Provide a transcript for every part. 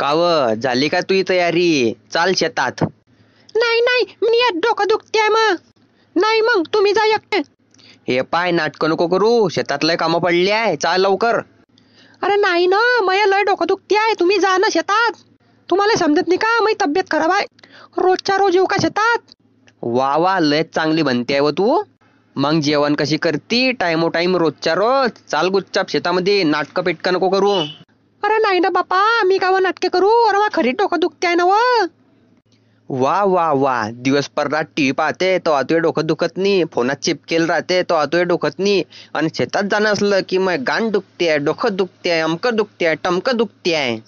काव झाली का तुझी तयारी? चाल शेतात. नाही नाही, मी आज डोकं दुखतेय मग. नाही मग तुम्ही जा एकटे. हे पाय, नाटकं नको करू, शेतात लय कामं पडली आहे, चाल लवकर. अरे नाही ना, माझ्या लय डोकं दुखतेय, तुम्ही जा ना शेतात. तुम्हाला समजत नाही का, माझी तब्येत खराब आहे. रोजच्या रोज येऊ का शेतात? वा वा, लय चांगली बनते व तू. मग जेवण कशी करती? टाइमो टाइम रोजच्या रोज. चाल गुच्चाप शेतामध्ये, नाटकं पेटकं नको करू. अरे नाही ना बापा, मी गावा नाटके करू? अरे वा, खरी डोकं दुखतेय ना व. वा वा वा, दिवस रात टीव्ही पाहते तो तुझे डोकं दुखत नाही, फोनात चिपकेल राहते तो तुझे डोकत नाही, आणि शेतात जाणं असलं की मग गाण दुखते, डोकं दुखते, अमकं दुखते, टमकं दुखते आहे.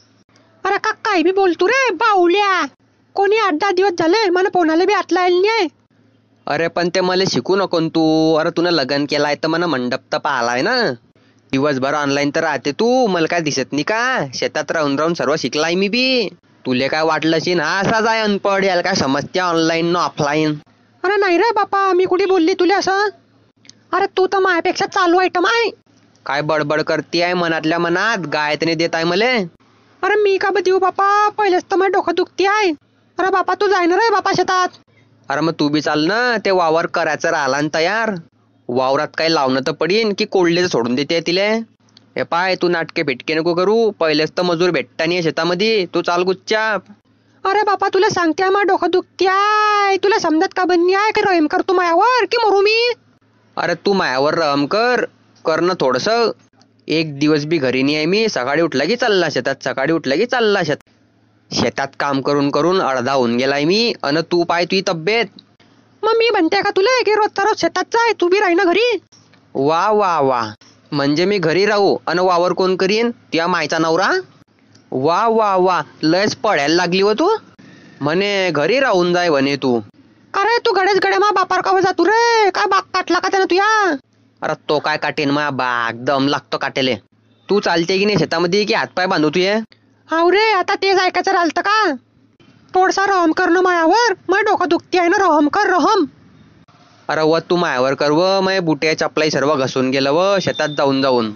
अरे का काय बी बोलतो रे बाहुल्या. कोणी 8-10 दिवस झाले मला फोनाला बी हात लायला नाही. अरे पण ते मला शिकू नको तू. अरे तुला लग्न केलाय तर मला मंडप तर पाहिलाय ना. दिवसभर ऑनलाईन तर राहते तू, मला काय दिसत नाही का? शेतात राहून राहून सर्व शिकलाय मी बी. तुले काय वाटलं ना असाच आहे अनपढ, याला काय समजते ऑनलाईन न ऑफलाईन? अरे नाही रे बापा, मी कुठे बोलली तुला असं? अरे तू तर माझ्यापेक्षा चालू आयटम आहे. काय बडबड करते आहे मनातल्या मनात? गायत्रीने देत आहे मले. अरे मी का देऊ बापा, पहिलेच तर माझं डोकं दुखती आहे. अरे बापा तू जाय ना रे बापा शेतात. अरे मग तू बी चाल ना, ते वावर करायचं राहिला ना तयार. वावरात काही लावणं तर पडीन की कोल्डे सोडून देते तिले? हे पाय, तू नाटके फिटके नको करू, पहिलेच तर मजूर भेटता नाही शेतामध्ये, तू चाल गुच्चाप. अरे बापा तुला सांगते माझं डोकं दुखती आहे, तुला समजत का बन्नी आहे की रहम कर तू मायावर की मरू मी? अरे तू मायावर रहम कर ना थोडस. एक दिवस बी घरी नाही आहे मी. सकाळी उठला की चालला शेतात, सकाळी उठला की चालला शेतात. शेतात काम करून करून अर्धा होऊन गेलाय मी, अन तू पाय तुझी तब्येत. मग मी म्हणते का तुला की रोजचा रोज शेतात जाय, तू बी राही ना घरी. वा वा वा, म्हणजे मी घरी राहू अन वावर कोण करीन? तुझ्या मायचा नवरा? वा वा वा, लयच पडायला लागली व तू. म्हणे घरी राहून जाय म्हणे तू. अरे तू गडेच गड्या मा बापार का जातू रे? काय बाग काटला का त्यानं तुया? अरे तो काय काटेन मा बाग, दम लागतो काटेले. तू चालते की नाही शेतामध्ये की हातपाय बांधू तुये? हाव रे, आता तेच ऐकायचं राहिलं का? थोडसा रहम कर ना मायावर, माझं डोकं दुखती आहे ना, रहम कर रहम. अरे व तू मायावर कर व, मै बुट्या चपलाई सर्व घसून गेलं व शेतात जाऊन जाऊन.